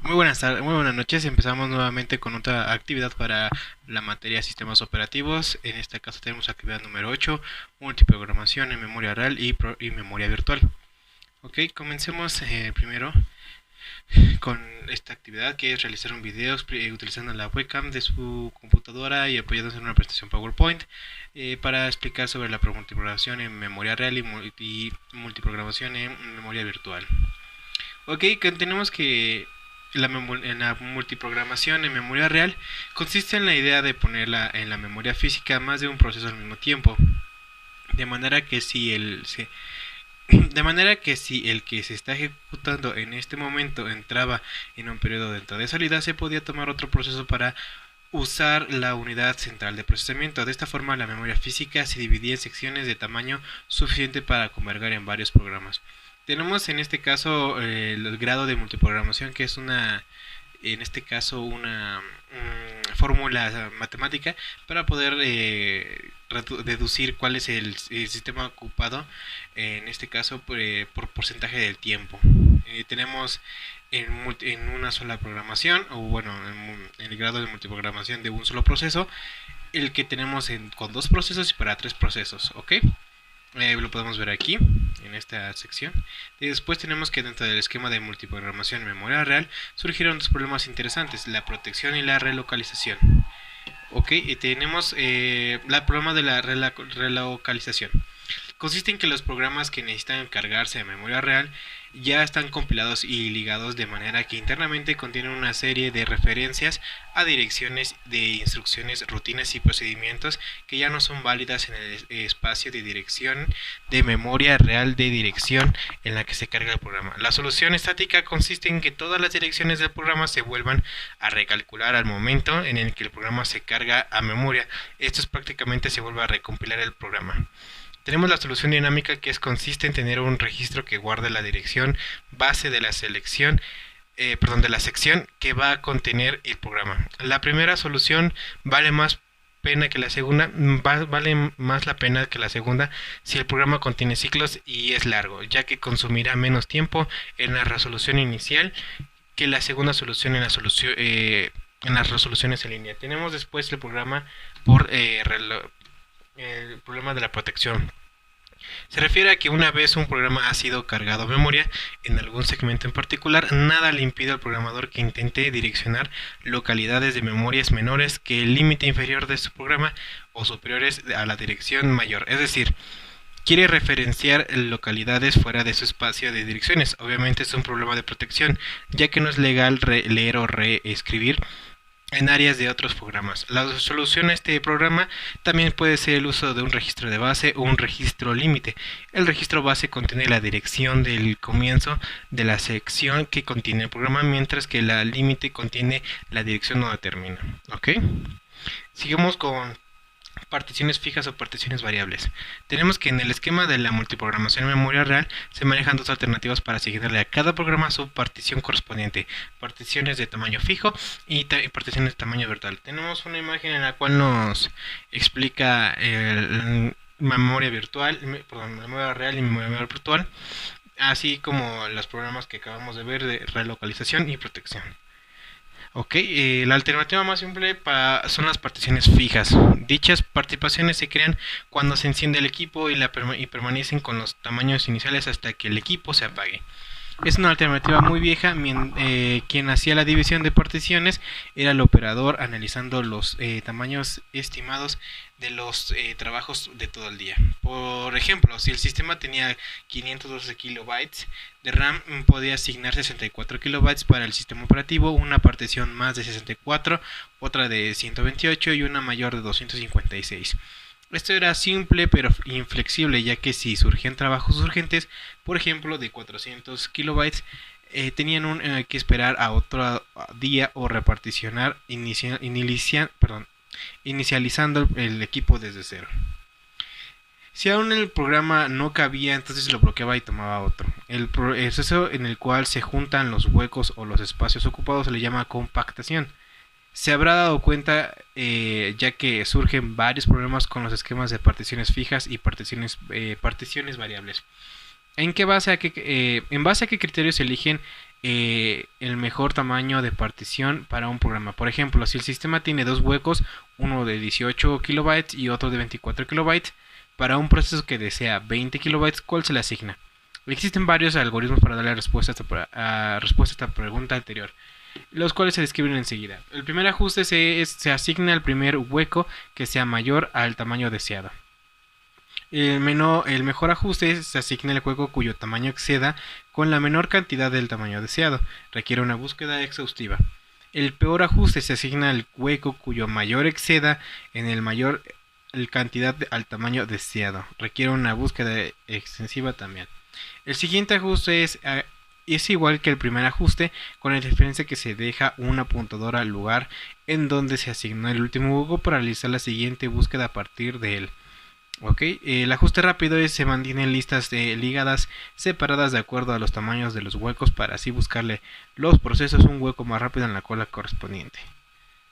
Muy buenas tardes, muy buenas noches. Empezamos nuevamente con otra actividad para la materia sistemas operativos. En este caso tenemos actividad número 8, multiprogramación en memoria real y memoria virtual. Ok, comencemos primero con esta actividad, que es realizar un video utilizando la webcam de su computadora y apoyándose en una presentación PowerPoint para explicar sobre la multiprogramación en memoria real y multiprogramación en memoria virtual. Ok, tenemos que en la multiprogramación en memoria real consiste en la idea de ponerla en la memoria física más de un proceso al mismo tiempo, de manera que de manera que si el que se está ejecutando en este momento entraba en un periodo de entrada y salida, se podía tomar otro proceso para usar la unidad central de procesamiento. De esta forma, la memoria física se dividía en secciones de tamaño suficiente para converger en varios programas. Tenemos en este caso el grado de multiprogramación, que es en este caso una fórmula matemática para poder deducir cuál es el sistema ocupado, en este caso por porcentaje del tiempo. Tenemos en una sola programación, o bueno, en el grado de multiprogramación de un solo proceso, el que tenemos con dos procesos y para tres procesos, ¿ok? Lo podemos ver aquí en esta sección. Y después tenemos que dentro del esquema de multiprogramación en memoria real surgieron dos problemas interesantes: la protección y la relocalización. Ok, y tenemos el problema de la relocalización. Consiste en que los programas que necesitan cargarse de memoria real ya están compilados y ligados de manera que internamente contienen una serie de referencias a direcciones de instrucciones, rutinas y procedimientos que ya no son válidas en el espacio de dirección de memoria real de dirección en la que se carga el programa. La solución estática consiste en que todas las direcciones del programa se vuelvan a recalcular al momento en el que el programa se carga a memoria. Esto es prácticamente se vuelve a recompilar el programa. Tenemos la solución dinámica, que consiste en tener un registro que guarde la dirección base de la de la sección que va a contener el programa. La primera solución vale más pena que la segunda, vale más la pena que la segunda si el programa contiene ciclos y es largo, ya que consumirá menos tiempo en la resolución inicial que la segunda solución en las resoluciones en línea. Tenemos después el programa por el problema de la protección. Se refiere a que una vez un programa ha sido cargado a memoria en algún segmento en particular, nada le impide al programador que intente direccionar localidades de memorias menores que el límite inferior de su programa o superiores a la dirección mayor. Es decir, quiere referenciar localidades fuera de su espacio de direcciones. Obviamente es un problema de protección, ya que no es legal leer o reescribir en áreas de otros programas. La solución a este programa también puede ser el uso de un registro de base o un registro límite. El registro base contiene la dirección del comienzo de la sección que contiene el programa, mientras que la límite contiene la dirección donde termina. ¿Ok? Seguimos con particiones fijas o particiones variables. Tenemos que en el esquema de la multiprogramación en memoria real se manejan dos alternativas para asignarle a cada programa su partición correspondiente: particiones de tamaño fijo y particiones de tamaño virtual. Tenemos una imagen en la cual nos explica memoria virtual, memoria real y memoria virtual, así como los programas que acabamos de ver de relocalización y protección. Ok, la alternativa más simple son las particiones fijas. Dichas particiones se crean cuando se enciende el equipo y permanecen con los tamaños iniciales hasta que el equipo se apague. Es una alternativa muy vieja. Quien hacía la división de particiones era el operador, analizando los tamaños estimados de los trabajos de todo el día. Por ejemplo, si el sistema tenía 512 kilobytes de RAM, podía asignar 64 kilobytes para el sistema operativo, una partición más de 64, otra de 128 y una mayor de 256. Esto era simple pero inflexible, ya que si surgían trabajos urgentes, por ejemplo de 400 kilobytes, tenían que esperar a otro día o reparticionar inicializando el equipo desde cero. Si aún el programa no cabía, entonces lo bloqueaba y tomaba otro. El proceso en el cual se juntan los huecos o los espacios ocupados se le llama compactación. Se habrá dado cuenta, ya que surgen varios problemas con los esquemas de particiones fijas y particiones variables. ¿En base a qué criterios se eligen el mejor tamaño de partición para un programa. Por ejemplo, si el sistema tiene dos huecos, uno de 18 kilobytes y otro de 24 kilobytes, para un proceso que desea 20 kilobytes, ¿cuál se le asigna? Existen varios algoritmos para darle respuesta a esta pregunta anterior, los cuales se describen enseguida. El primer ajuste se asigna al primer hueco que sea mayor al tamaño deseado. El mejor ajuste se asigna al hueco cuyo tamaño exceda con la menor cantidad del tamaño deseado. Requiere una búsqueda exhaustiva. El peor ajuste se asigna al hueco cuyo mayor exceda en el mayor cantidad al tamaño deseado. Requiere una búsqueda extensiva también. El siguiente ajuste es igual que el primer ajuste, con la diferencia que se deja un apuntador al lugar en donde se asignó el último hueco para realizar la siguiente búsqueda a partir de él. El ajuste rápido se mantiene listas ligadas separadas de acuerdo a los tamaños de los huecos para así buscarle los procesos un hueco más rápido en la cola correspondiente.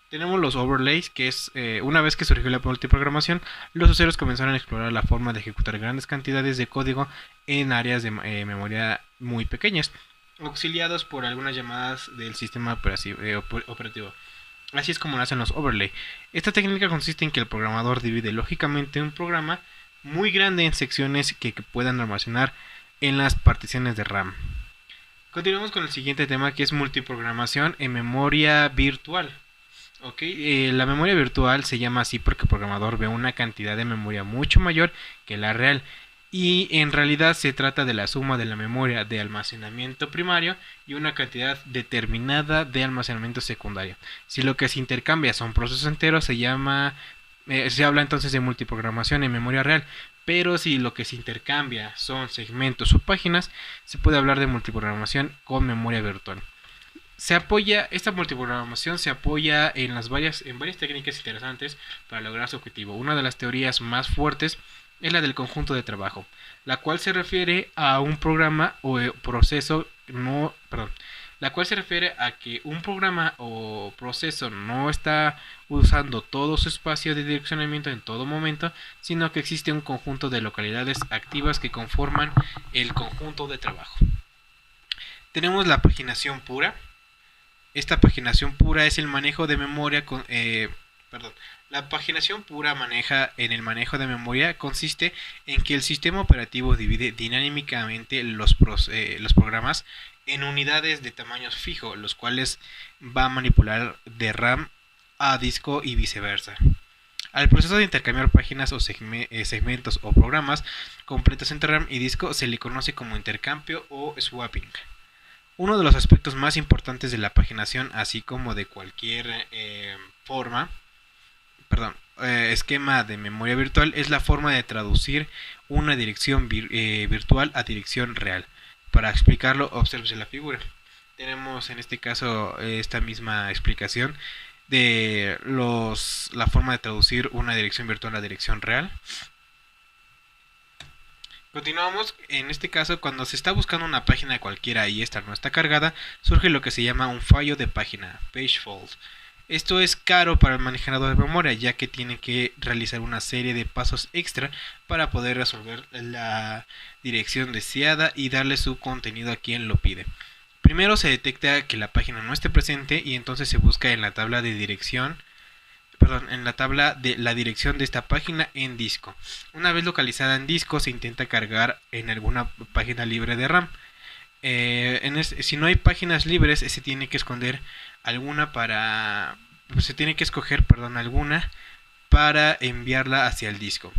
Tenemos los overlays, que es una vez que surgió la multiprogramación, los usuarios comenzaron a explorar la forma de ejecutar grandes cantidades de código en áreas de memoria muy pequeñas, auxiliados por algunas llamadas del sistema operativo. Así es como nacen los overlays. Esta técnica consiste en que el programador divide lógicamente un programa muy grande en secciones que puedan almacenar en las particiones de RAM. Continuamos con el siguiente tema, que es multiprogramación en memoria virtual. La memoria virtual se llama así porque el programador ve una cantidad de memoria mucho mayor que la real, y en realidad se trata de la suma de la memoria de almacenamiento primario y una cantidad determinada de almacenamiento secundario. Si lo que se intercambia son procesos enteros, se habla entonces de multiprogramación en memoria real. Pero si lo que se intercambia son segmentos o páginas, se puede hablar de multiprogramación con memoria virtual. Esta multiprogramación se apoya en varias técnicas interesantes para lograr su objetivo. Una de las teorías más fuertes es la del conjunto de trabajo, la cual se refiere a un programa o proceso la cual se refiere a que un programa o proceso no está usando todo su espacio de direccionamiento en todo momento, sino que existe un conjunto de localidades activas que conforman el conjunto de trabajo. Tenemos la paginación pura. Esta paginación pura es el manejo de memoria La paginación pura en el manejo de memoria consiste en que el sistema operativo divide dinámicamente los programas en unidades de tamaños fijo, los cuales va a manipular de RAM a disco y viceversa. Al proceso de intercambiar páginas o segmentos o programas completos entre RAM y disco se le conoce como intercambio o swapping. Uno de los aspectos más importantes de la paginación, así como de cualquier esquema de memoria virtual, es la forma de traducir una dirección virtual a dirección real. Para explicarlo, obsérvese la figura. Tenemos en este caso esta misma explicación de la forma de traducir una dirección virtual a dirección real. Continuamos. En este caso, cuando se está buscando una página cualquiera y esta no está cargada, surge lo que se llama un fallo de página, page fault. Esto es caro para el manejador de memoria, ya que tiene que realizar una serie de pasos extra para poder resolver la dirección deseada y darle su contenido a quien lo pide. Primero se detecta que la página no esté presente y entonces se busca en la tabla de la dirección de esta página en disco. Una vez localizada en disco, se intenta cargar en alguna página libre de RAM. Si no hay páginas libres, se tiene que escoger alguna para enviarla hacia el disco.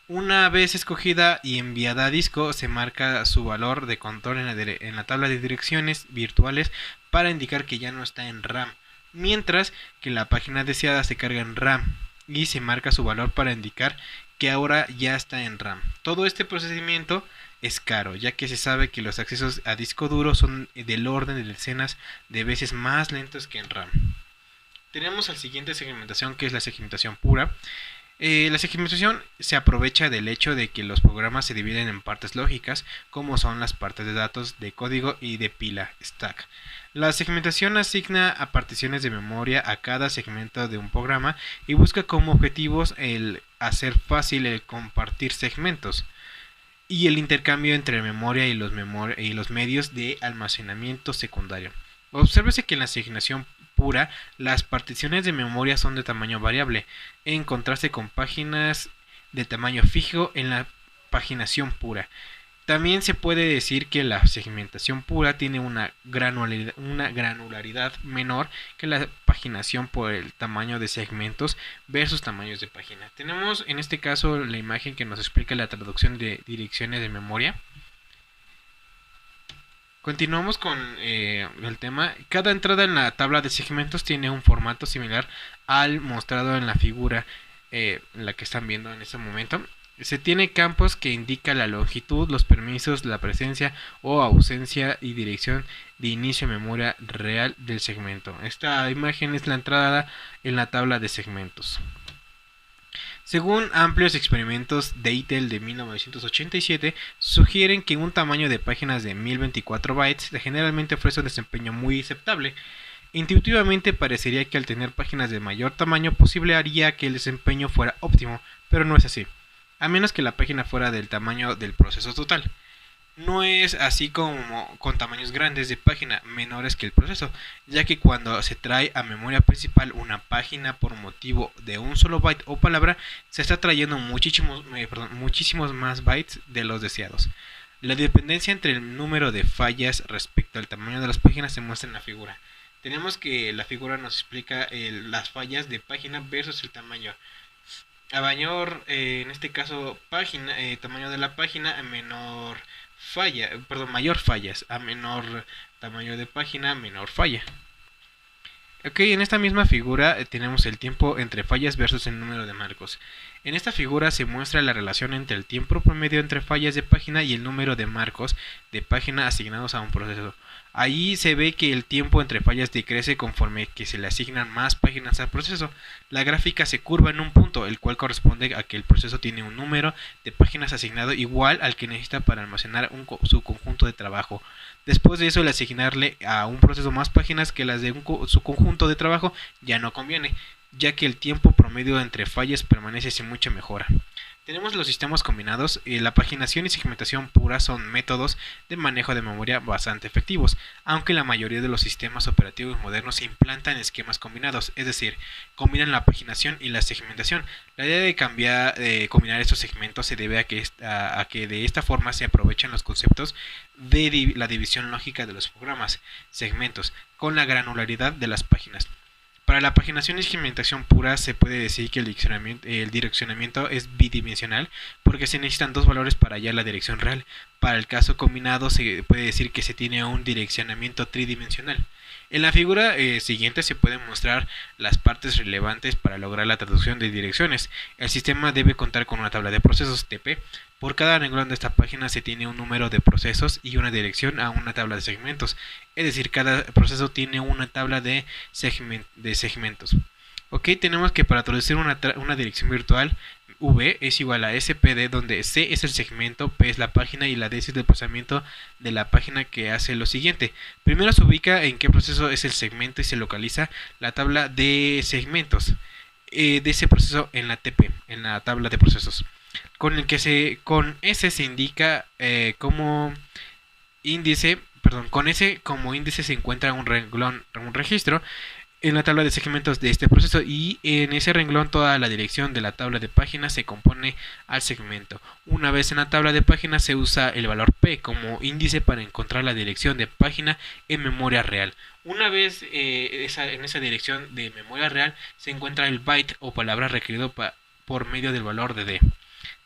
Una vez escogida y enviada a disco, se marca su valor de control en la tabla de direcciones virtuales para indicar que ya no está en RAM, mientras que la página deseada se carga en RAM y se marca su valor para indicar que ahora ya está en RAM. Todo este procedimiento es caro, ya que se sabe que los accesos a disco duro son del orden de decenas de veces más lentos que en RAM. Tenemos la siguiente segmentación, que es la segmentación pura. La segmentación se aprovecha del hecho de que los programas se dividen en partes lógicas, como son las partes de datos, de código y de pila, stack. La segmentación asigna a particiones de memoria a cada segmento de un programa y busca como objetivos el hacer fácil el compartir segmentos y el intercambio entre memoria y los medios de almacenamiento secundario. Obsérvese que en la asignación pura las particiones de memoria son de tamaño variable, en contraste con páginas de tamaño fijo en la paginación pura. También se puede decir que la segmentación pura tiene una granularidad menor que la paginación por el tamaño de segmentos versus tamaños de página. Tenemos en este caso la imagen que nos explica la traducción de direcciones de memoria. Continuamos con el tema. Cada entrada en la tabla de segmentos tiene un formato similar al mostrado en la figura la que están viendo en este momento. Se tiene campos que indican la longitud, los permisos, la presencia o ausencia y dirección de inicio de memoria real del segmento. Esta imagen es la entrada en la tabla de segmentos. Según amplios experimentos Deitel de 1987, sugieren que un tamaño de páginas de 1024 bytes generalmente ofrece un desempeño muy aceptable. Intuitivamente parecería que al tener páginas de mayor tamaño posible haría que el desempeño fuera óptimo, pero no es así, a menos que la página fuera del tamaño del proceso total. No es así como con tamaños grandes de página menores que el proceso, ya que cuando se trae a memoria principal una página por motivo de un solo byte o palabra, se está trayendo muchísimos más bytes de los deseados. La dependencia entre el número de fallas respecto al tamaño de las páginas se muestra en la figura. Tenemos que la figura nos explica las fallas de página versus el tamaño. A mayor, en este caso, tamaño de la página, a mayor fallas, a menor tamaño de página, menor falla. Ok, en esta misma figura tenemos el tiempo entre fallas versus el número de marcos. En esta figura se muestra la relación entre el tiempo promedio entre fallas de página y el número de marcos de página asignados a un proceso. Ahí se ve que el tiempo entre fallas decrece conforme que se le asignan más páginas al proceso. La gráfica se curva en un punto, el cual corresponde a que el proceso tiene un número de páginas asignado igual al que necesita para almacenar su conjunto de trabajo. Después de eso, el asignarle a un proceso más páginas que las de su conjunto de trabajo ya no conviene, ya que el tiempo promedio entre fallas permanece sin mucha mejora. Tenemos los sistemas combinados. La paginación y segmentación pura son métodos de manejo de memoria bastante efectivos, aunque la mayoría de los sistemas operativos modernos implantan esquemas combinados, es decir, combinan la paginación y la segmentación. La idea de combinar estos segmentos se debe a que de esta forma se aprovechan los conceptos de la división lógica de los programas, segmentos, con la granularidad de las páginas. Para la paginación y segmentación pura se puede decir que el direccionamiento es bidimensional porque se necesitan dos valores para hallar la dirección real. Para el caso combinado se puede decir que se tiene un direccionamiento tridimensional. En la figura siguiente se pueden mostrar las partes relevantes para lograr la traducción de direcciones. El sistema debe contar con una tabla de procesos TP. Por cada renglón de esta página se tiene un número de procesos y una dirección a una tabla de segmentos. Es decir, cada proceso tiene una tabla de segmentos. Ok, tenemos que para traducir una dirección virtual, V es igual a SPD, donde C es el segmento, P es la página y la D es el desplazamiento de la página, que hace lo siguiente. Primero se ubica en qué proceso es el segmento y se localiza la tabla de segmentos de ese proceso en la TP, en la tabla de procesos. Con S se indica como índice, con S como índice se encuentra un registro en la tabla de segmentos de este proceso, y en ese renglón toda la dirección de la tabla de páginas se compone al segmento. Una vez en la tabla de páginas se usa el valor P como índice para encontrar la dirección de página en memoria real. Una vez en esa dirección de memoria real se encuentra el byte o palabra requerido por medio del valor de D.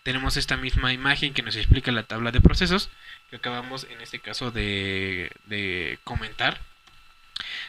Tenemos esta misma imagen que nos explica la tabla de procesos que acabamos en este caso de comentar.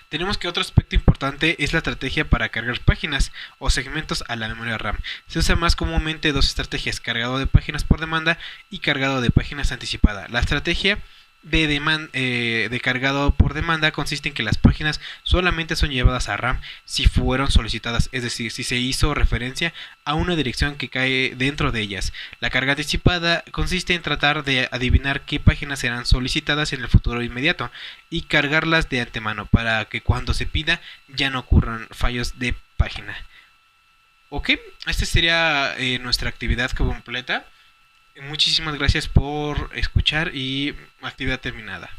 Tenemos que otro aspecto importante es la estrategia para cargar páginas o segmentos a la memoria RAM. Se usa más comúnmente dos estrategias: cargado de páginas por demanda y cargado de páginas anticipada. La estrategia de cargado por demanda consiste en que las páginas solamente son llevadas a RAM si fueron solicitadas, es decir, si se hizo referencia a una dirección que cae dentro de ellas. La carga anticipada consiste en tratar de adivinar qué páginas serán solicitadas en el futuro inmediato y cargarlas de antemano para que cuando se pida ya no ocurran fallos de página. Ok, esta sería nuestra actividad completa. Muchísimas gracias por escuchar y actividad terminada.